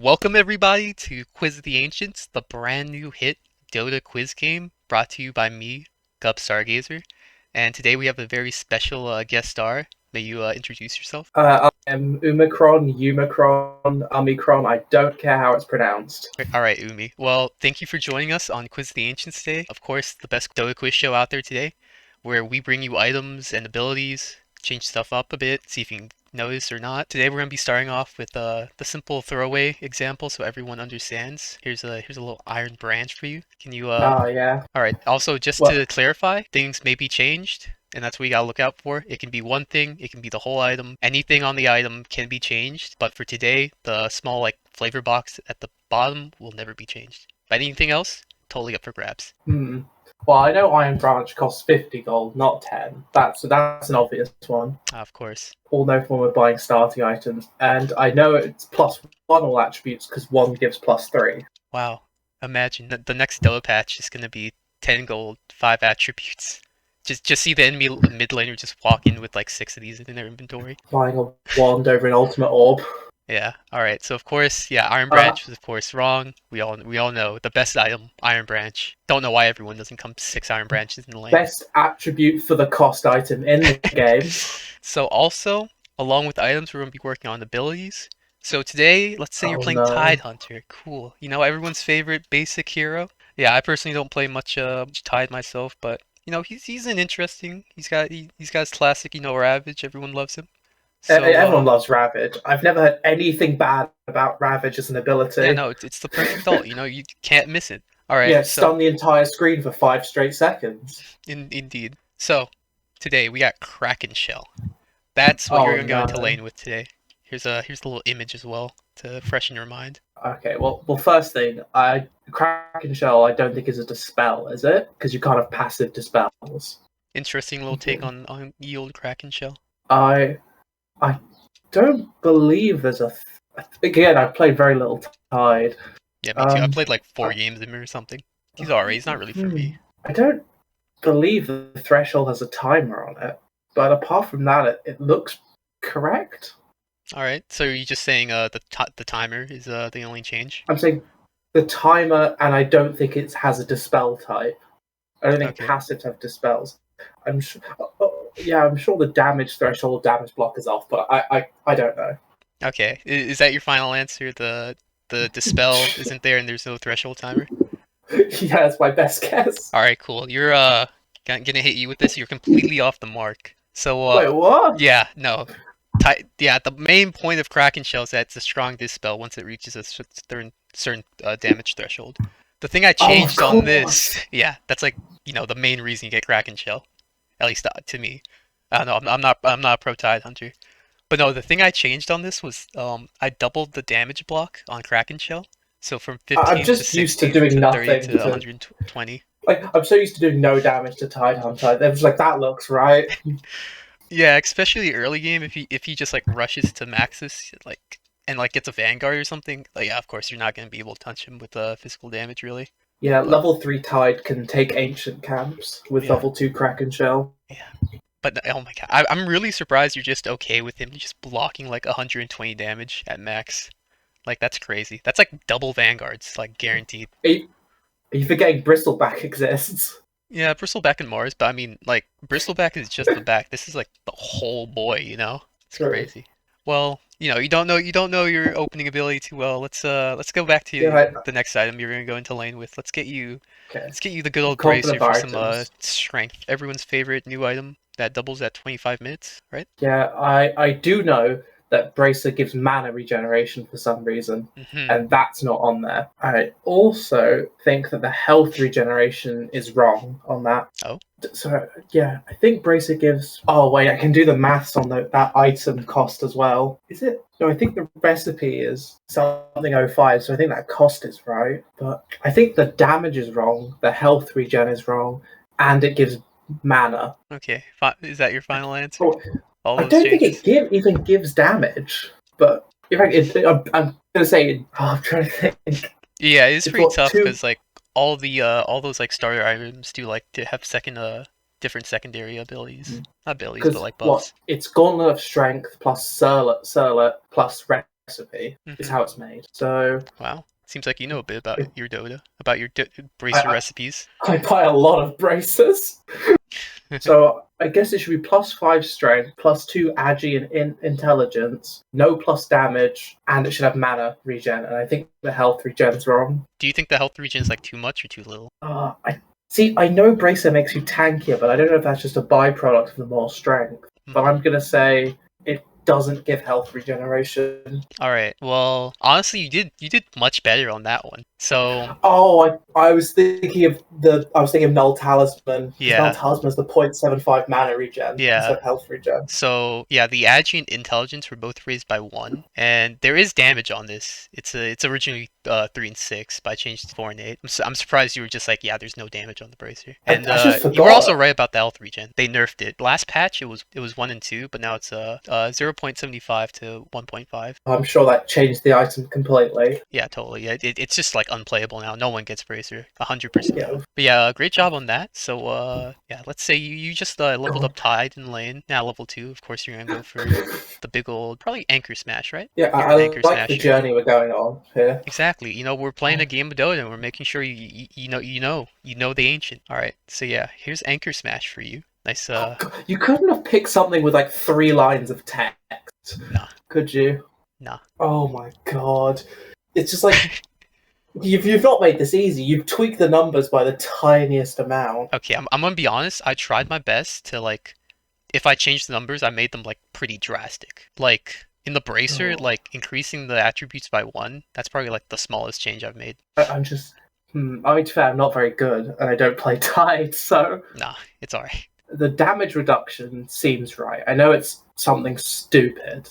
Welcome everybody to Quiz the Ancients, the brand new hit Dota quiz game brought to you by me, Gub Stargazer. And today we have a very special guest star. May you introduce yourself? I am Umicron, Omicron. I don't care how it's pronounced. Alright, Umi. Well, thank you for joining us on Quiz the Ancients today. Of course, the best Dota quiz show out there today, where we bring you items and abilities, change stuff up a bit, see if you can notice or not. Today we're going to be starting off with the simple throwaway example so everyone understands. Here's a little iron branch for you. Can you Oh yeah. Alright, also just Well, to clarify, things may be changed, and that's what you gotta look out for. It can be one thing, it can be the whole item. Anything on the item can be changed, but for today, the small like flavor box at the bottom will never be changed. But anything else, totally up for grabs. well, I know Iron Branch costs 50 gold, not 10. That's an obvious one. Of course. All know from when we're buying starting items, and I know it's +1 all attributes because one gives +3. Wow. Imagine the next Dota patch is gonna be 10 gold, 5 attributes. Just see the enemy mid laner just walk in with like 6 of these in their inventory. Flying a wand over an ultimate orb. Yeah. All right. So of course, yeah, Iron Branch was of course wrong. We all know the best item, Iron Branch. Don't know why everyone doesn't come 6 Iron Branches in the lane. Best attribute for the cost item in the game. So also, along with items, we're gonna be working on abilities. So today, let's say you're Oh playing no. Tide Hunter. Cool. You know everyone's favorite basic hero. Yeah, I personally don't play much Tide myself, but you know he's an interesting. He's got his classic, Ravage. Everyone loves him. So Everyone loves Ravage. I've never heard anything bad about Ravage as an ability. yeah, no, it's the perfect ult. You can't miss it. All right, Yeah, so stun the entire screen for 5 straight seconds. indeed. So today we got Kraken Shell. That's what you're Oh gonna go into no. lane with today. Here's a little image as well to freshen your mind. Okay, well, first thing, Kraken Shell I don't think is a dispel, is it? Because you can't have passive dispels. Interesting little take on yield Kraken Shell. I don't believe there's a. Again, I've played very little Tide. Yeah, me too. I played like 4 games of him or something. He's alright. He's not really for me. I don't believe the threshold has a timer on it, but apart from that, it looks correct. All right. So are you just saying the timer is the only change? I'm saying the timer, and I don't think it has a dispel type. I don't think Okay. passives have dispels. I'm sure. Yeah, I'm sure the damage threshold, damage block is off, but I don't know. Okay. Is that your final answer? The dispel isn't there and there's no threshold timer? Yeah, it's my best guess. All right, cool. You're gonna hit you with this. You're completely off the mark. So Wait, what? yeah, no. Yeah, the main point of Kraken Shell is that it's a strong dispel once it reaches a certain damage threshold. The thing I changed on this, yeah, that's like the main reason you get Kraken Shell, at least to me. I don't know. I'm not a pro Tide Hunter, but no, the thing I changed on this was I doubled the damage block on Kraken Shell, so from I'm 15 to just used to 60 doing to 30 nothing. to 120. Like, I'm so used to doing no damage to Tide Hunter. It was like, that looks right. Yeah, especially early game if he just like rushes to Maxis and like gets a Vanguard or something. Like yeah, of course you're not gonna be able to touch him with physical damage really. Yeah, But level 3 Tide can take ancient camps with yeah, level 2 Kraken Shell. yeah. But oh my god, I'm really surprised you're just okay with him just blocking like 120 damage at max. Like that's crazy. That's like double Vanguards, like guaranteed. Are you forgetting Bristleback exists? Yeah, Bristleback and Mars, but I mean like Bristleback is just the back. This is like the whole boy. It's True. crazy. Well, you don't know your opening ability too well. Let's go back Yeah, to the next item you're gonna go into lane with. okay. Let's get you the good old Confident bracer for some items. strength. Everyone's favorite new item that doubles at 25 minutes, right? Yeah, I do know that Bracer gives mana regeneration for some reason, Mm-hmm. and that's not on there. I also think that the health regeneration is wrong on that. Oh. So yeah, I think Bracer gives. Oh wait, I can do the maths on that item cost as well. Is it? No, I think the recipe is something 05, so I think that cost is right. But I think the damage is wrong, the health regen is wrong, and it gives mana. Okay. Is that your final answer? Oh, All I those don't think changes? it even gives damage, but in fact, I'm gonna say. Oh, I'm trying to think. Yeah, it's It's pretty what tough two? because like all those like starter items do like to have different secondary abilities. Not abilities, but Because like what? buffs. It's Gauntlet of Strength plus Surlet plus recipe. Is Mm-hmm. how it's made. So Wow. Seems like you know a bit about your Dota, about your bracer I, recipes. I buy a lot of braces. So I guess it should be +5 strength, +2 agi and intelligence, no plus damage, and it should have mana regen. And I think the health regen's wrong. Do you think the health regen is like too much or too little? I see. I know bracer makes you tankier, but I don't know if that's just a byproduct of the more strength. But I'm gonna say it doesn't give health regeneration. All right. Well, honestly, you did much better on that one. So Oh, I was thinking of Null Talisman, because Null yeah, Talisman is the 0.75 mana regen yeah. instead of health regen. So yeah, the agi and intelligence were both raised by 1, and there is damage on this. It's originally 3 and 6, but I changed to 4 and 8. I'm surprised you were just like, yeah, there's no damage on the bracer. And I just you were also forgot. right about the health regen. They nerfed it. Last patch it was 1 and 2, but now it's 0.75 to 1.5. I'm sure that changed the item completely. Yeah, totally. Yeah, it's just like unplayable now. No one gets bracer, 100% Yeah. now. But yeah, great job on that. So yeah, let's say you just leveled up Tide in lane. Now level 2, of course you're gonna go for the big old probably Anchor Smash, right? Yeah, You're I an Anchor like the Smash here. journey we're going on here. Exactly. You know, we're playing a game of Dota and we're making sure you know the ancient. All right. So yeah, here's Anchor Smash for you. Nice. You couldn't have picked something with like 3 lines of text, Nah, could you? nah. Oh my god. It's just like you've not made this easy. You've tweaked the numbers by the tiniest amount. Okay, I'm gonna be honest. I tried my best to like, if I changed the numbers, I made them like pretty drastic. Like in the bracer, Oh. like increasing the attributes by 1. That's probably like the smallest change I've made. I'm just. I mean, to be fair, I'm not very good, and I don't play Tide, so Nah, it's alright. the damage reduction seems right. I know it's something stupid.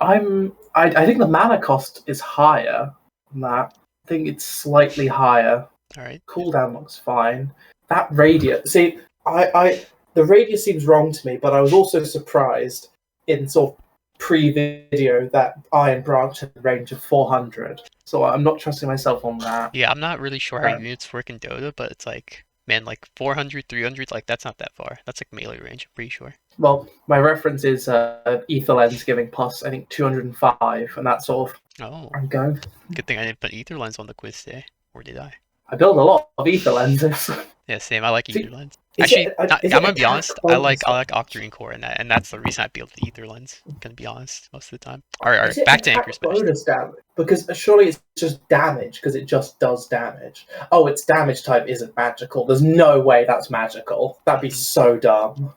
I think the mana cost is higher than that. I think it's slightly higher. Alright. Cooldown looks fine. That radius. See, the radius seems wrong to me, but I was also surprised in sort of pre-video that Iron Branch had a range of 400. So I'm not trusting myself on that. Yeah, I'm not really sure how units work in Dota, but it's like, man, like 400, 300, like that's not that far. That's like melee range, I'm pretty sure. Well, my reference is Ether Lens giving plus, I think, 205, and that's sort of. Oh, I'm going. good thing I didn't put Ether Lens on the quiz today. Or did I? I build a lot of Ether Lenses. Yeah, same. I like See, Ether Lens. Actually, I'm gonna be honest. I like bonus? Octarine Core, and that's the reason I build the Ether Lens. I'm gonna be honest, most of the time. All right, Is it back to attack Anchor Smash. bonus damage? Because surely it's just damage, because it just does damage. Oh, its damage type isn't magical. There's no way that's magical. That'd be so dumb.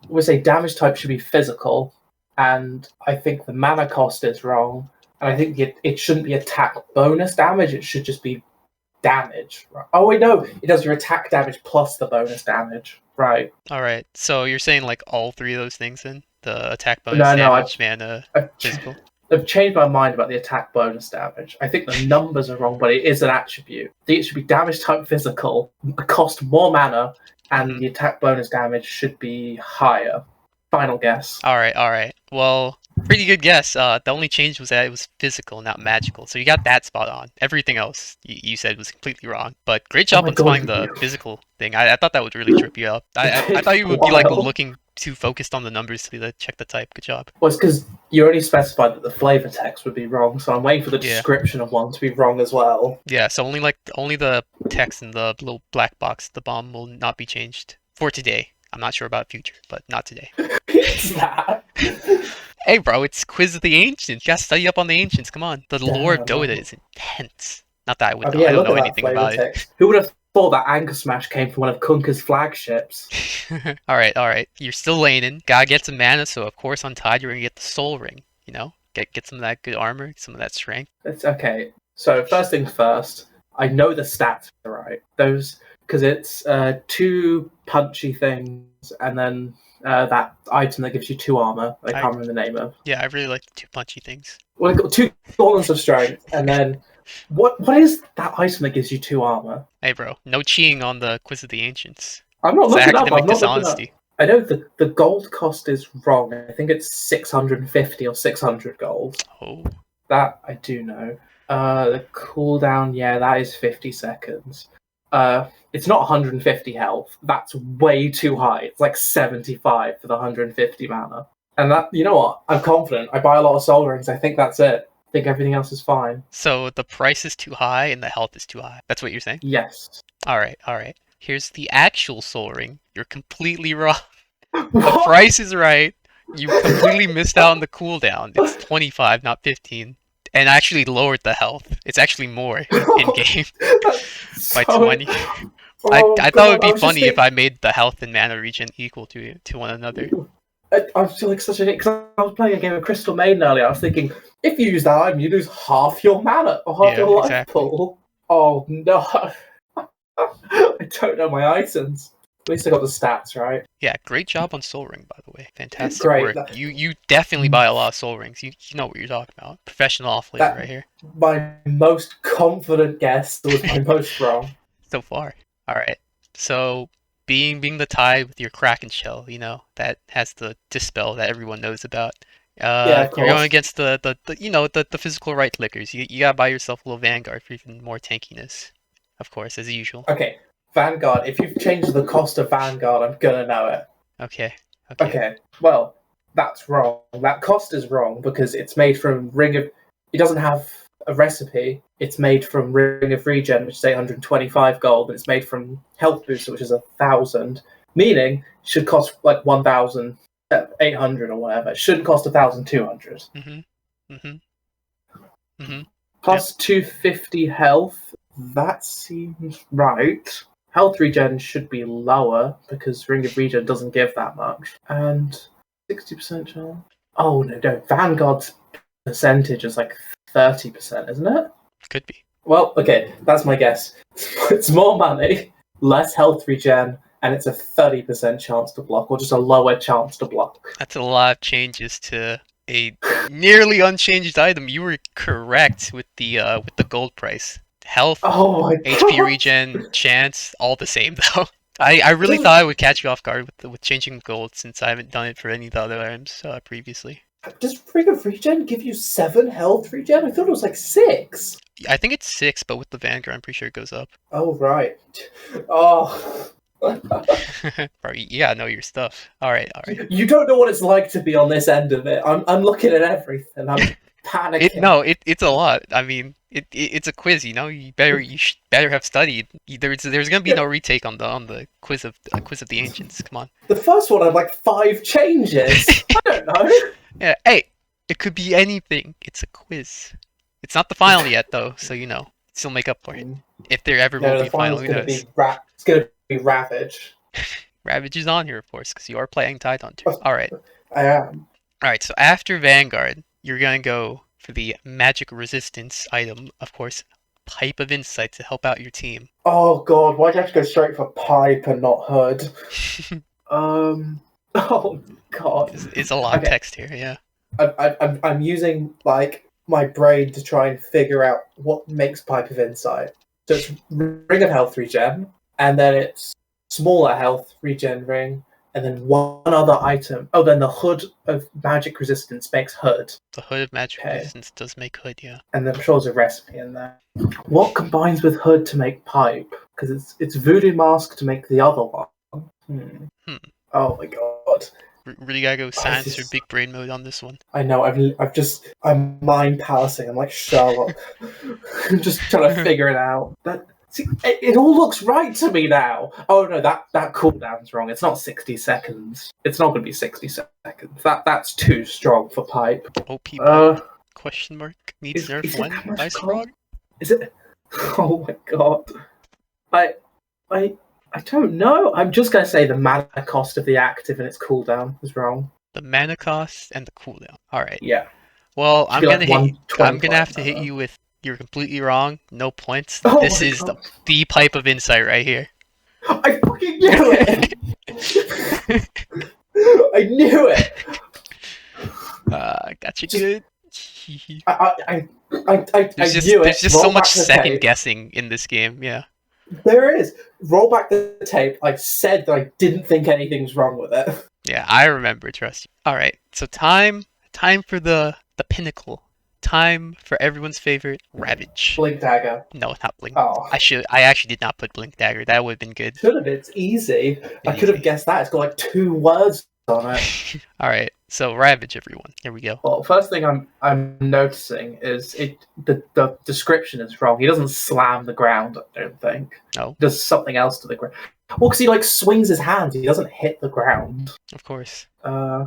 We say damage type should be physical, and I think the mana cost is wrong. And I think it shouldn't be attack bonus damage. It should just be damage. Oh wait, no, it does your attack damage plus the bonus damage. Right. All right, so you're saying like all 3 of those things then? The attack bonus No, damage, mana, I've, physical. I've changed my mind about the attack bonus damage. I think the numbers are wrong, but it is an attribute. I think it should be damage type physical, cost more mana, and the attack bonus damage should be higher. Final guess. All right. Well, pretty good guess. The only change was that it was physical, not magical. So you got that spot on. Everything else you said was completely wrong. But great job on spotting the physical thing. I thought that would really trip you up. I thought you would be like looking too focused on the numbers to check the type. Good job. Well, it's because you already specified that the flavor text would be wrong, so I'm waiting for the description of one to be wrong as well. Yeah, so only the text in the little black box, the bomb, will not be changed for today. I'm not sure about future, but not today. It's that. Hey, bro, it's Quiz of the Ancients. You gotta study up on the Ancients. Come on. The lore of Dota is intense. Not that I would know. I don't know anything about it. Who would have thought that Anchor Smash came from one of Kunka's flagships? Alright. You're still laning. Gotta get some mana, so of course on Tide you're gonna get the Soul Ring. You know? Get some of that good armor, some of that strength. It's okay. So first things first, I know the stats are right. Those, because it's 2 punchy things, and then that item that gives you 2 armor. I can't remember the name of. Yeah, I really like the 2 punchy things. Well, I've got 2 gauntlets of strength, and then what is that item that gives you 2 armor? Hey, bro, no cheating on the Quiz of the Ancients. I'm not looking up. Academic dishonesty. I know the gold cost is wrong. I think it's 650 or 600 gold. Oh. That I do know. The cooldown, yeah, that is 50 seconds. It's not 150 health. That's way too high. It's like 75 for the 150 mana. And that, you know what? I'm confident. I buy a lot of soul rings. I think that's it. I think everything else is fine. So the price is too high and the health is too high. That's what you're saying? Yes. Alright, alright. Here's the actual soul ring. You're completely wrong. The What? price is right. You completely missed out on the cooldown. It's 25, not 15. And actually lowered the health. It's actually more in game by 20. I thought it would God, I be was just funny if thinking. I made the health and mana regen equal to one another. I feel like such a because I was playing a game of Crystal Maiden earlier. I was thinking, if you use that item, you lose half your mana or half Yeah, your life exactly. pool. Oh no! I don't know my items. At least I got the stats right. Yeah, great job on Soul Ring, by the way. Fantastic Great. work. You definitely buy a lot of Soul Rings. You know what you're talking about. Professional off laner right That here. my most confident guess was my most wrong. So far. Alright. So being the tie with your Kraken shell, you know, that has the dispel that everyone knows about. Yeah, of You're going course. against the physical right clickers. You gotta buy yourself a little Vanguard for even more tankiness. Of course, as usual. Okay, Vanguard. If you've changed the cost of Vanguard, I'm gonna know it. Okay. Okay. Okay, well, that's wrong. That cost is wrong because it's made from Ring of. It doesn't have a recipe. It's made from Ring of Regen, which is 825 gold, and it's made from Health Booster, which is 1,000. Meaning, it should cost like 1,800 or whatever. It shouldn't cost 1,200. Mhm. Mhm. Mhm. Plus 250 health. That seems right. Health regen should be lower because Ring of Regen doesn't give that much. And 60% chance. Oh no, Vanguard's percentage is like 30%, isn't it? Could be. Well, okay, that's my guess. It's more money, less health regen, and it's a 30% chance to block, or just a lower chance to block. That's a lot of changes to a nearly unchanged item. You were correct with the gold price. Health, Oh my HP god! regen, chance, all the same though. I really thought I would catch you off guard with changing gold since I haven't done it for any of the other items previously. Does Ring of Regen give you 7 health regen? I thought it was like 6. I think it's 6, but with the Vanguard, I'm pretty sure it goes up. Oh, right. Oh. Bro, you gotta know your stuff. All right, all right. You don't know what it's like to be on this end of it. I'm looking at everything. I'm panicking. It's a lot. I mean, it's a quiz. You know, you better have studied. There's gonna be Yeah, no retake on the quiz of the ancients. Come on. the first one had like 5 changes. I don't know. Yeah. Hey, it could be anything. It's a quiz. It's not the final yet, though, so you know, still make up for it. If there ever will No, be the a final, final's who gonna knows? be It's gonna be Ravage. Ravage is on here, of course, because you are playing Tidehunter. All right. I am. All right. So after Vanguard, you're gonna go for the magic resistance item, of course, Pipe of Insight to help out your team. Oh god, why'd you have to go straight for Pipe and not Hood? Oh god. It's a lot of Okay, text here. Yeah. I'm using like my brain to try and figure out what makes Pipe of Insight. So it's Ring of Health regen, and then it's smaller health regen ring, and then one other item. Oh, then the Hood of Magic Resistance makes Hood. The Hood of Magic Okay, Resistance does make Hood. Yeah. and then I'm sure there's a recipe in there. What combines with Hood to make Pipe? Because it's Voodoo Mask to make the other one. Hmm. Oh my god. Really gotta go science or Just, big brain mode on this one. I know. I'm mind palancing. I'm like Sherlock. I'm just trying to figure it out. It all looks right to me now. Oh no, that cooldown's wrong. It's not 60 seconds. It's not going to be 60 seconds. That's too strong for Pipe. OP Uh, question mark needs is nerf it when? that much Nice cost? frog. Is it? Oh my god. I I don't know. I'm just going to say the mana cost of the active and its cooldown is wrong. The mana cost and the cooldown. All right. Yeah. Well, Should be like I'm gonna have to 125 hit mana. you with you're completely wrong. No points. Oh This my is god. the Pipe of Insight right here. I fucking knew it! I knew it! Got you good. I There's knew there's it. just Roll so much back the second tape. guessing in this game. Yeah. There is. Roll back the tape. I said that I didn't think anything's wrong with it. Yeah, I remember. Trust you. All right. So time for the pinnacle. Time for everyone's favorite Ravage. Blink Dagger. No, not Blink. Oh. I actually did not put Blink Dagger. That would have been good. Should have. It's easy. I could Easy. have guessed that. It's got like 2 words on it. All right, so Ravage, everyone. Here we go. Well, first thing I'm noticing is the description is wrong. He doesn't slam the ground, I don't think. No, He does something else to the ground. Well, because he like swings his hand. He doesn't hit the ground. of course. Uh,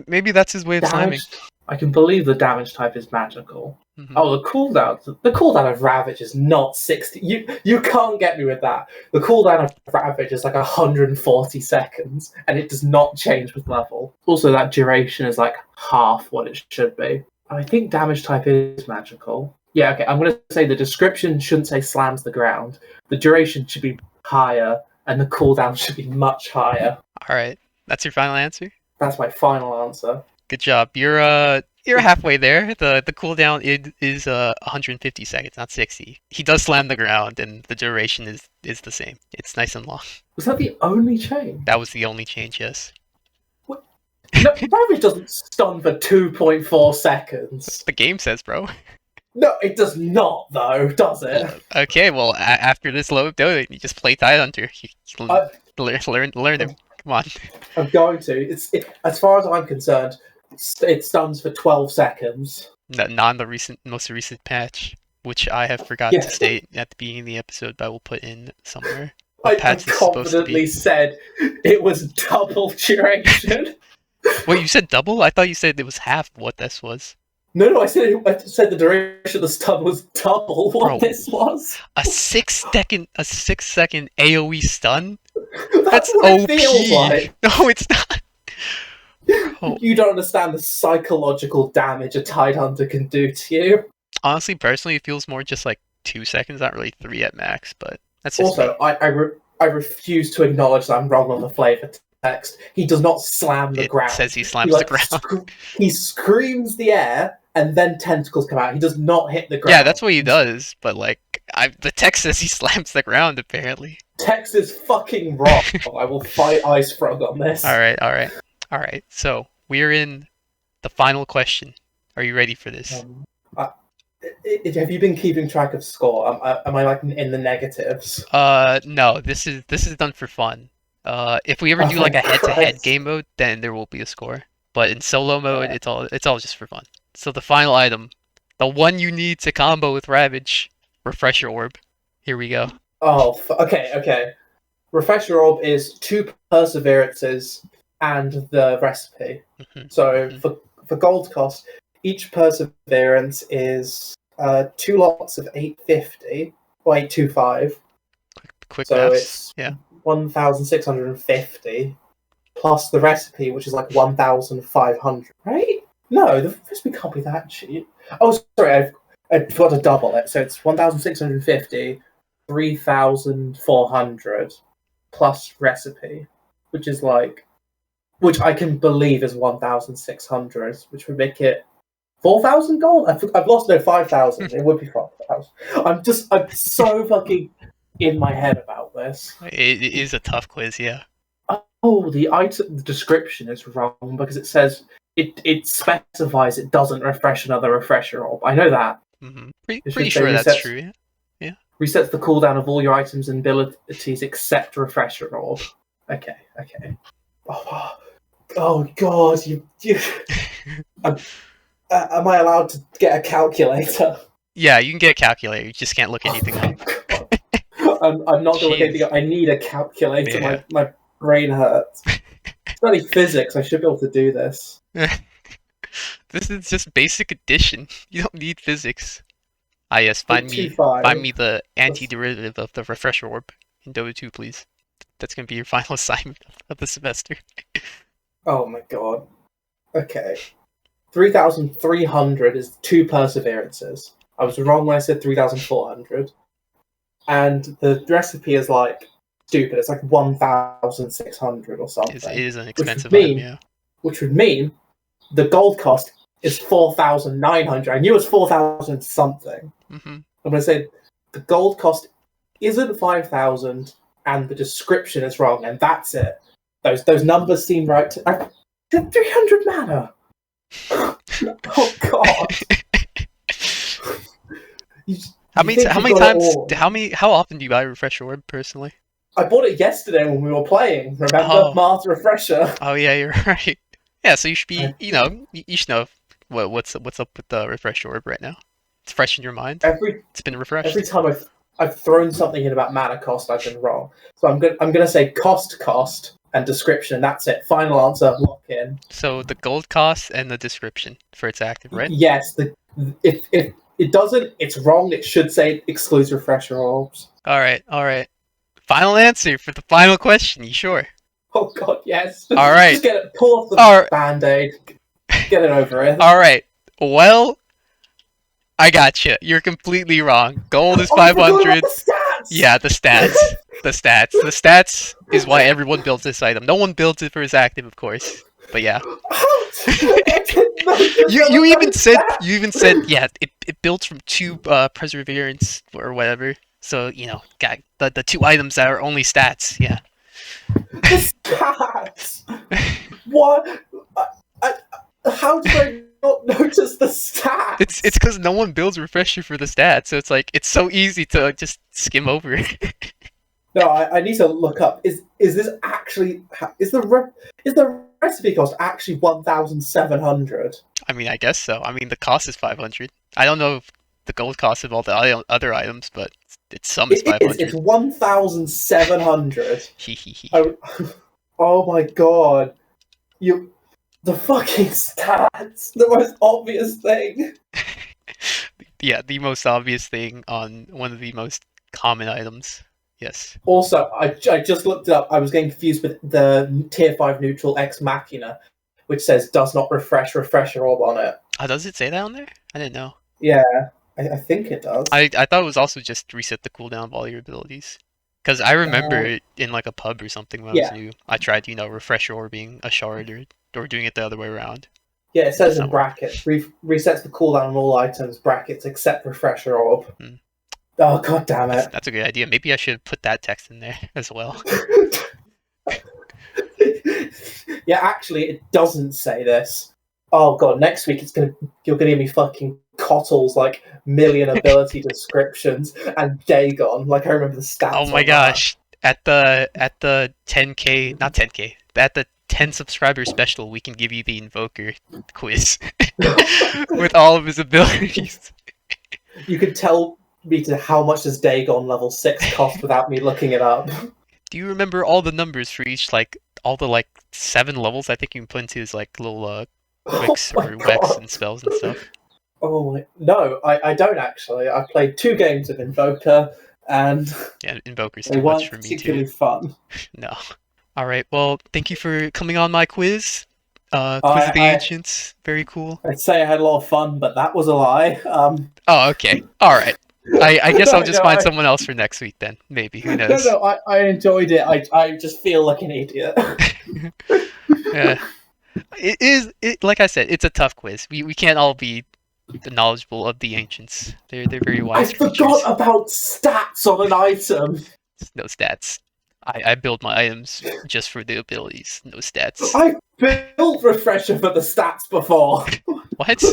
Maybe that's his way of slamming. damage. I can believe the damage type is magical. Mhm. Oh, the cooldown of Ravage is not 60. You can't get me with that. The cooldown of Ravage is like 140 seconds, and it does not change with level. Also, that duration is like half what it should be. I think damage type is magical. Yeah, okay, I'm going to say the description shouldn't say slams the ground. The duration should be higher, and the cooldown should be much higher. All right, that's your final answer. That's my final answer. Good job. You're halfway there. The cooldown is 150 seconds, not 60. He does slam the ground, and the duration is the same. It's nice and long. Was that the only change? That was the only change, yes. No, Ravage doesn't stun for 2.4 seconds. The game says, bro. No, it does not, though, does it? Okay, well, after this low of Dota, you just play Tidehunter. Learn him. Come on. I'm going to. As far as I'm concerned, it stuns for 12 seconds. Not in the most recent patch, which I have forgotten to Yeah. state at the beginning of the episode, but I will put in somewhere. I patch is supposed to confidently be. said it was double duration. Wait, you said double? I thought you said it was half what this was. No, I said the duration of the stun was double what Bro. this was. A 6 second AoE stun? That's what OP. it feels like. No, it's not. Oh. You don't understand the psychological damage a Tidehunter can do to you. Honestly, personally, it feels more just like 2 seconds, not really 3 at max, but that's just Also, me. I refuse to acknowledge that I'm wrong on the flavor text. He does not slam the ground. It says he slams the ground. He screams the air, and then tentacles come out. He does not hit the ground. Yeah, that's what he does, but like, the text says he slams the ground, apparently. Text is fucking wrong. I will fight Ice Frog on this. Alright, so we're in the final question. Are you ready for this? Have you been keeping track of score? Am I like in the negatives? No, this is done for fun. If we ever do like a head-to-head game mode, then there will be a score. But in solo mode, it's all just for fun. So the final item, the one you need to combo with Ravage, Refresher Orb. Here we go. Oh, okay. Refresher Orb is 2 perseverances and the recipe. So for gold cost, each perseverance is 2 lots of 850 or 825. Quick so maths. It's 1,650 plus the recipe, which is like 1,500. Right? No, the recipe can't be that cheap. Oh, sorry, I've got to double it. So it's 1,650, 3,400 plus recipe, which I can believe is 1,600, which would make it 4,000 gold. I've lost 5,000. It would be 5,000. I'm so fucking in my head about this. It is a tough quiz, yeah. Oh, the description is wrong because it says it specifies it doesn't refresh another refresher orb. I know that. Pretty sure that's true. Yeah. Resets the cooldown of all your items and abilities except refresher orb. Okay. Oh God, you. Am I allowed to get a calculator? Yeah, you can get a calculator. You just can't look anything up. I'm not going to look anything up. I need a calculator. Yeah. My brain hurts. Study physics. I should be able to do this. This is just basic addition. You don't need physics. Yes, find me the antiderivative of the refresher orb in Dota 2, please. That's gonna be your final assignment of the semester. Oh my God. Okay. 3,300 is 2 perseverances. I was wrong when I said 3,400. And the recipe is like stupid. It's like 1,600 or something. It is an expensive item, yeah. Which would mean the gold cost is 4,900. I knew it was 4,000 something. I'm going to say the gold cost isn't 5,000 and the description is wrong, and that's it. Those numbers seem right. 300 mana. Oh God. How often do you buy Refresher Orb personally? I bought it yesterday when we were playing. Remember, Oh, Mars refresher. oh yeah, you're right. Yeah, so you should be, I, you should know what's up with the refresh orb right now. It's fresh in your mind. every It's been every refreshed. time I've thrown something in about mana cost, I've been wrong. So I'm gonna say cost, and description. That's it. Final answer. Lock in. So the gold cost and the description for its active, right? Yes. If it doesn't, it's wrong. It should say excludes refresher orbs. All right, all right. Final answer for the final question. You sure? Oh God, yes. All right, Just get it. Pull off the all right, band-aid. Get it over it. all right. Well, I got you. You're completely wrong. Gold is Oh, I forgot about 500. the stats. Yeah, the stats. The stats. The stats is why everyone builds this item. No one builds it for its active, of course. But yeah. You even said yeah, it builds from 2 perseverance or whatever. So, got the 2 items that are only stats. Yeah. The stats. What? I, I, how did I not notice the stats? It's because no one builds refresher for the stats, so it's like it's so easy to just skim over it. No, I need to look up. Is this actually is the recipe cost actually 1,700? I mean, I guess so. I mean, the cost is 500. I don't know if the gold cost of all the other items, but its sum is It is. 500. It's 1,700. Hee hee hee. Oh my god! The fucking stats. The most obvious thing. Yeah, the most obvious thing on one of the most common items. Yes. Also, I just looked it up. I was getting confused with the tier 5 neutral Ex Machina, which says does not refresher orb on it. Oh, does it say that on there? I didn't know. Yeah, I think it does. I thought it was also just reset the cooldown of all your abilities. Because I remember in like a pub or something when I was Yeah. new, I tried, refresher or being a shard or doing it the other way around. Yeah, it says Does in not work. brackets, resets the cooldown on all items, brackets, except refresher orb. Hmm. Oh, god damn it. That's a good idea. Maybe I should put that text in there as well. Yeah, actually, it doesn't say this. Oh god, next week you're gonna give me fucking Cottle's like million ability descriptions and Dagon. Like I remember the stats. Oh my on gosh. At the 10K, not 10K, at the 10 subscriber special, we can give you the Invoker quiz with all of his abilities. that. You could tell me to how much does Dagon level 6 cost without me looking it up. Do you remember all the numbers for each, like, all the, like, 7 levels I think you can put into his, like, little, quicks Oh my or wex God. and spells and stuff? Oh my, no, I don't actually. I played 2 games of Invoker and Yeah, Invoker's they too much weren't for me, particularly too. fun. No. Alright, well, thank you for coming on my quiz. Quiz of the Ancients. Very cool. I'd say I had a lot of fun, but that was a lie. Oh, okay. Alright. I guess I'll just No, find someone else for next week then. Maybe. Who knows? No, I enjoyed it. I just feel like an idiot. Yeah. Like I said, it's a tough quiz. We can't all be knowledgeable of the ancients. They're very I wise forgot creatures. about stats on an item. No stats. I build my items just for the abilities. No stats. I've built refresher for the stats before. What?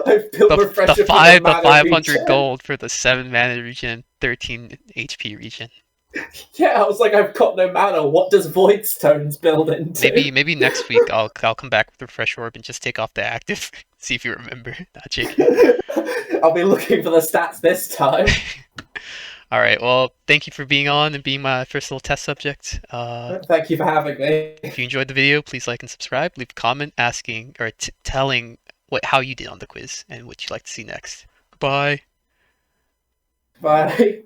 I've built refresher The 500 regen. gold for the 7 mana regen, 13 HP regen. Yeah, I was like, I've got no mana. What does Void Stones build into? Maybe next week I'll come back with refresh orb and just take off the active. See if you remember. Not joking. I'll be looking for the stats this time. All right. Well, thank you for being on and being my first little test subject. Thank you for having me. If you enjoyed the video, please like and subscribe. Leave a comment asking or telling how you did on the quiz and what you'd like to see next. Goodbye. Bye.